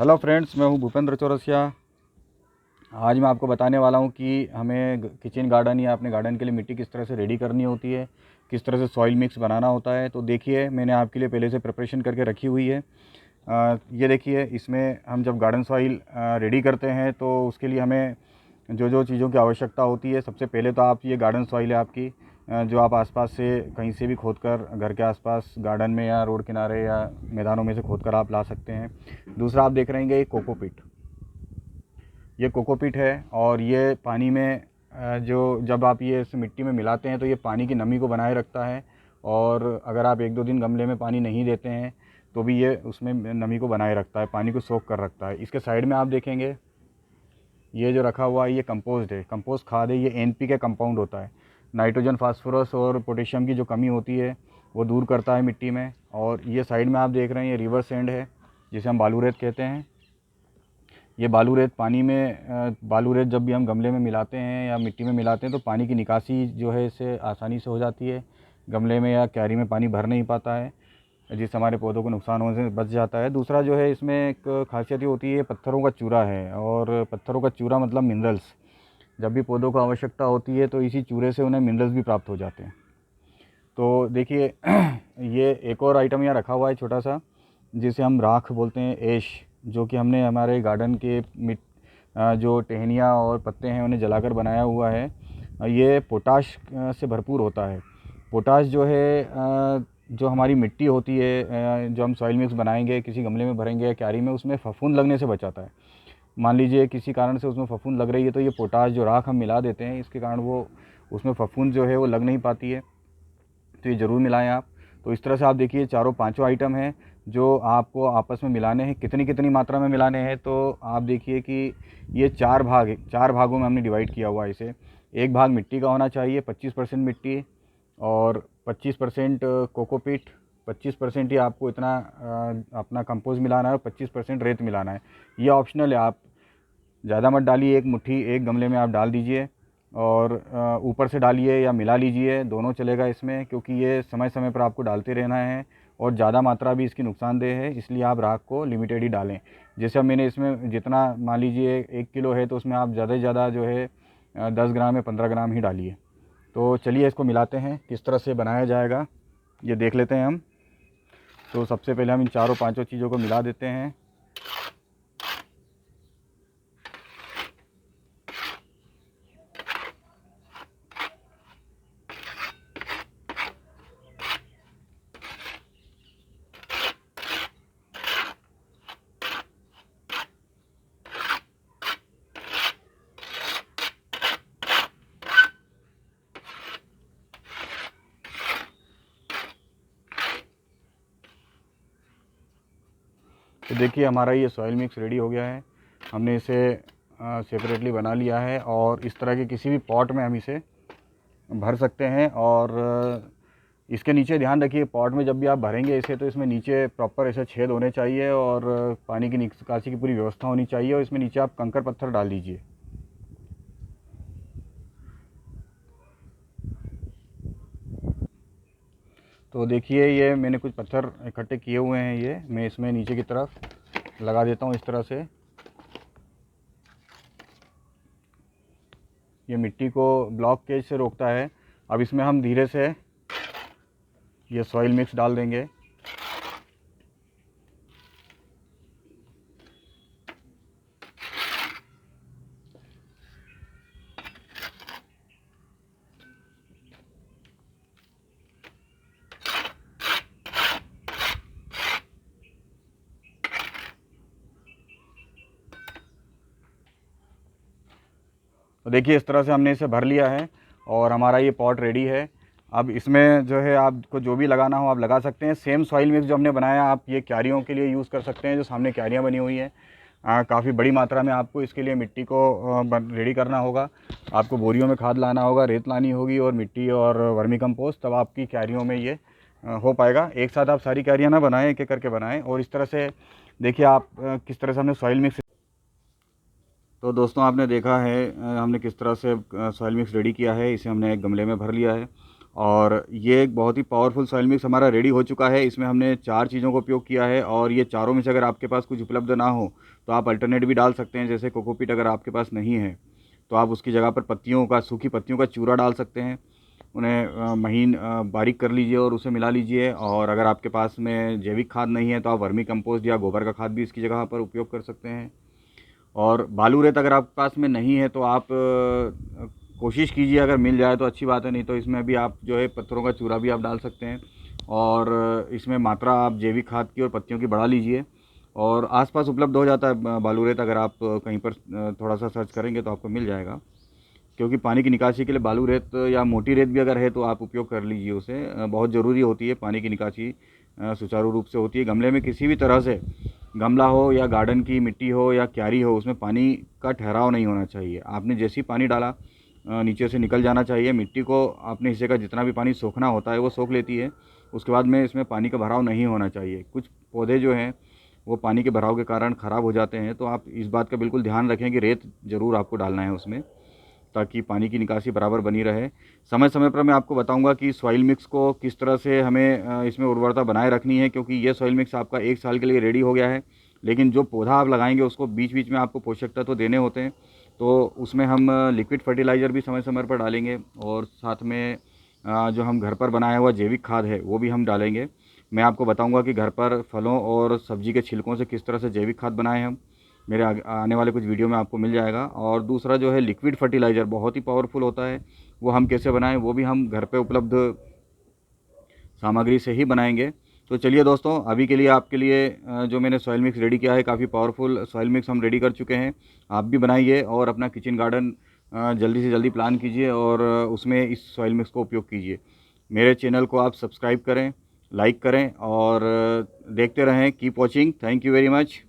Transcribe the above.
Hello friends, मैं हूं भूपेंद्र चौरसिया। आज मैं आपको बताने वाला हूं कि हमें किचन गार्डन या अपने गार्डन के लिए मिट्टी किस तरह से रेडी करनी होती है, किस तरह से सॉइल मिक्स बनाना होता है। तो देखिए, मैंने आपके लिए पहले से प्रिपरेशन करके रखी हुई है। ये देखिए, इसमें हम जब गार्डन सॉइल रेडी करते हैं तो उसके लिए हमें जो जो चीज़ों की आवश्यकता होती है, सबसे पहले तो आप ये गार्डन सॉइल है आपकी, जो आप आसपास से कहीं से भी खोदकर घर के आसपास गार्डन में या रोड किनारे या मैदानों में से खोदकर आप ला सकते हैं। दूसरा आप देख रहे हैं, ये कोकोपीट, ये कोकोपीट है और ये पानी में जो जब आप ये इस मिट्टी में मिलाते हैं तो ये पानी की नमी को बनाए रखता है। और अगर आप 1-2 दिन गमले में पानी नहीं देते हैं तो भी ये उसमें नमी को बनाए रखता है, पानी को सोख कर रखता है। इसके साइड में आप देखेंगे, ये जो रखा हुआ है ये कंपोस्ट है, कंपोस्ट खाद है। ये एनपीके कंपाउंड होता है, नाइट्रोजन, फास्फोरस और पोटेशियम की जो कमी होती है वो दूर करता है मिट्टी में। और ये साइड में आप देख रहे हैं, ये रिवर सैंड है जिसे हम बालू रेत कहते हैं। ये बालू रेत पानी में बालू रेत जब भी हम गमले में मिलाते हैं या मिट्टी में मिलाते हैं तो पानी की निकासी जो है इससे आसानी से हो जाती है। गमले में या क्यारी में पानी भर नहीं पाता है, जिससे हमारे पौधों को नुकसान होने से बच जाता है। दूसरा जो है, इसमें एक खासियत ये होती है, पत्थरों का चूरा है। और पत्थरों का चूरा मतलब मिनरल्स, जब भी पौधों को आवश्यकता होती है तो इसी चूरे से उन्हें मिनरल्स भी प्राप्त हो जाते हैं। तो देखिए ये एक और आइटम यहाँ रखा हुआ है छोटा सा, जिसे हम राख बोलते हैं, ऐश, जो कि हमने हमारे गार्डन के जो टहनियाँ और पत्ते हैं उन्हें जलाकर बनाया हुआ है। ये पोटाश से भरपूर होता है। पोटाश जो है, जो हमारी मिट्टी होती है, जो हम सॉइल मिक्स बनाएंगे, किसी गमले में भरेंगे या क्यारी में, उसमें फफूंद लगने से बचाता है। मान लीजिए किसी कारण से उसमें फफूंद लग रही है तो ये पोटाश जो राख हम मिला देते हैं, इसके कारण वो उसमें फफूंद जो है वो लग नहीं पाती है। तो ये ज़रूर मिलाएं आप। तो इस तरह से आप देखिए, चारों पांचों आइटम हैं जो आपको आपस में मिलाने हैं। कितनी कितनी मात्रा में मिलाने हैं, तो आप देखिए कि ये 4 भागों में हमने डिवाइड किया हुआ है इसे। एक भाग मिट्टी का होना चाहिए, 25% मिट्टी और 25% कोकोपीट, 25% ही आपको इतना अपना कंपोस्ट मिलाना है और 25% रेत मिलाना है। ये ऑप्शनल है, आप ज़्यादा मत डालिए, एक मुट्ठी एक गमले में आप डाल दीजिए और ऊपर से डालिए या मिला लीजिए, दोनों चलेगा इसमें, क्योंकि ये समय समय पर आपको डालते रहना है और ज़्यादा मात्रा भी इसकी नुकसानदेह है, इसलिए आप राख को लिमिटेड ही डालें। जैसे अब मैंने इसमें जितना, मान लीजिए 1 किलो है तो उसमें आप ज़्यादा से ज़्यादा जो है 10 ग्राम या 15 ग्राम ही डालिए। तो चलिए इसको मिलाते हैं, किस तरह से बनाया जाएगा ये देख लेते हैं हम। तो सबसे पहले हम इन चारों पांचों चीज़ों को मिला देते हैं। तो देखिए, हमारा ये सॉइल मिक्स रेडी हो गया है। हमने इसे सेपरेटली बना लिया है और इस तरह के किसी भी पॉट में हम इसे भर सकते हैं। और इसके नीचे ध्यान रखिए, पॉट में जब भी आप भरेंगे इसे तो इसमें नीचे प्रॉपर ऐसे छेद होने चाहिए और पानी की निकासी की पूरी व्यवस्था होनी चाहिए। और इसमें नीचे आप कंकड़ पत्थर डाल दीजिए। तो देखिए, ये मैंने कुछ पत्थर इकट्ठे किए हुए हैं, ये मैं इसमें नीचे की तरफ लगा देता हूँ इस तरह से। ये मिट्टी को ब्लॉक केज से रोकता है। अब इसमें हम धीरे से ये सॉइल मिक्स डाल देंगे। तो देखिए, इस तरह से हमने इसे भर लिया है और हमारा ये पॉट रेडी है। अब इसमें जो है, आपको जो भी लगाना हो आप लगा सकते हैं। सेम सॉइल मिक्स जो हमने बनाया आप ये क्यारियों के लिए यूज़ कर सकते हैं। जो सामने क्यारियाँ बनी हुई हैं, काफ़ी बड़ी मात्रा में आपको इसके लिए मिट्टी को रेडी करना होगा। आपको बोरियों में खाद लाना होगा, रेत लानी होगी और मिट्टी और वर्मी कंपोस्ट, तब आपकी क्यारियों में ये हो पाएगा। एक साथ आप सारी क्यारियाँ ना बनाएं, एक एक करके बनाएं। और इस तरह से देखिए आप किस तरह से हमने सॉइल मिक्स। तो दोस्तों, आपने देखा है हमने किस तरह से सॉइल मिक्स रेडी किया है। इसे हमने एक गमले में भर लिया है और ये एक बहुत ही पावरफुल सॉइल मिक्स हमारा रेडी हो चुका है। इसमें हमने 4 चीज़ों का उपयोग किया है और ये चारों में से अगर आपके पास कुछ उपलब्ध ना हो तो आप अल्टरनेट भी डाल सकते हैं। जैसे कोकोपीट अगर आपके पास नहीं है तो आप उसकी जगह पर सूखी पत्तियों का चूरा डाल सकते हैं। उन्हें महीन बारीक कर लीजिए और उसे मिला लीजिए। और अगर आपके पास में जैविक खाद नहीं है तो आप वर्मी कंपोस्ट या गोबर का खाद भी इसकी जगह पर उपयोग कर सकते हैं। और बालू रेत अगर आपके पास में नहीं है तो आप कोशिश कीजिए, अगर मिल जाए तो अच्छी बात है, नहीं तो इसमें भी आप जो है पत्थरों का चूरा भी आप डाल सकते हैं। और इसमें मात्रा आप जैविक खाद की और पत्तियों की बढ़ा लीजिए और आसपास उपलब्ध हो जाता है बालू रेत। अगर आप कहीं पर थोड़ा सा सर्च करेंगे तो आपको मिल जाएगा, क्योंकि पानी की निकासी के लिए बालू रेत या मोटी रेत भी अगर है तो आप उपयोग कर लीजिए उसे। बहुत ज़रूरी होती है, पानी की निकासी सुचारू रूप से होती है। गमले में किसी भी तरह से, गमला हो या गार्डन की मिट्टी हो या क्यारी हो, उसमें पानी का ठहराव नहीं होना चाहिए। आपने जैसे ही पानी डाला नीचे से निकल जाना चाहिए। मिट्टी को अपने हिस्से का जितना भी पानी सोखना होता है वो सोख लेती है। उसके बाद में इसमें पानी का भराव नहीं होना चाहिए। कुछ पौधे जो हैं वो पानी के भराव के कारण ख़राब हो जाते हैं, तो आप इस बात का बिल्कुल ध्यान रखें कि रेत ज़रूर आपको डालना है उसमें, ताकि पानी की निकासी बराबर बनी रहे। समय समय पर मैं आपको बताऊंगा कि सॉइल मिक्स को किस तरह से हमें इसमें उर्वरता बनाए रखनी है, क्योंकि ये सॉइल मिक्स आपका 1 साल के लिए रेडी हो गया है। लेकिन जो पौधा आप लगाएंगे उसको बीच बीच में आपको पोषक तत्व देने होते हैं, तो उसमें हम लिक्विड फर्टिलाइज़र भी समय समय पर डालेंगे और साथ में जो हम घर पर बनाया हुआ जैविक खाद है वो भी हम डालेंगे। मैं आपको बताऊंगा कि घर पर फलों और सब्जी के छिलकों से किस तरह से जैविक खाद बनाएं हम, मेरे आने वाले कुछ वीडियो में आपको मिल जाएगा। और दूसरा जो है लिक्विड फर्टिलाइज़र बहुत ही पावरफुल होता है, वो हम कैसे बनाएं वो भी हम घर पे उपलब्ध सामग्री से ही बनाएंगे। तो चलिए दोस्तों, अभी के लिए आपके लिए जो मैंने सॉइल मिक्स रेडी किया है, काफ़ी पावरफुल सॉइल मिक्स हम रेडी कर चुके हैं। आप भी बनाइए और अपना किचन गार्डन जल्दी से जल्दी प्लान कीजिए और उसमें इस सॉइल मिक्स को उपयोग कीजिए। मेरे चैनल को आप सब्सक्राइब करें, लाइक करें और देखते रहें। Keep watching. Thank you very much.